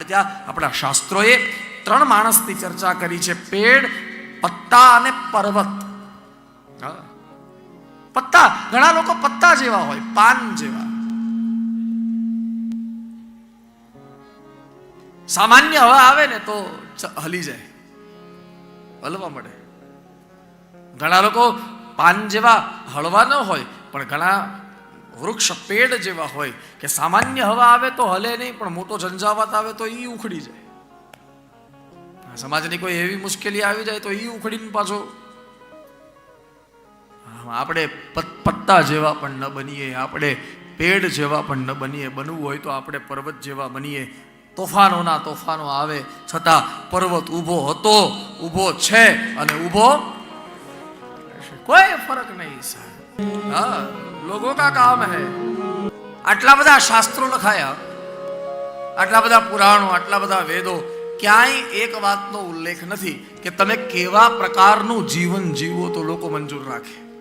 ત્યાં આપણા શાસ્ત્રોએ 3 માણસની ચર્ચા કરી છે: પેડ, પત્તા અને પર્વત. પત્તા, ઘણા લોકો પત્તા જેવા હોય, પાન જેવા. સામાન્ય હવા આવે ને તો હલી જાય, હલવા મળે. ઘણા લોકો પાન જેવા હળવા ન હોય, પણ ઘણા વૃક્ષ પેડ જેવા હોય કે સામાન્ય હવા આવે તો હલે નહીં, પણ મોટો ઝંઝાવાત આવે તો ઈ ઉખડી જાય. સમાજની કોઈ એવી મુશ્કેલી આવી જાય તો ઈ ઉખડીને પાછો. આપણે પત્તા જેવા પણ ન બનીએ, આપણે પેડ જેવા પણ ન બનીએ. બનવું હોય તો આપણે પર્વત જેવા બનીએ. તોફાનોના તોફાનો આવે છતાં પર્વત ઊભો હતો, ઊભો છે અને ઊભો કોઈ ફરક નહીં. હા, લોગો કા કામ હૈ. આટલા બધા શાસ્ત્રો લખાયા, આટલા બધા પુરાણો, આટલા બધા વેદો, ક્યાંય એક વાતનો ઉલ્લેખ નથી કે તમે કેવા પ્રકારનું જીવન જીવો તો લોકો મંજૂર રાખે.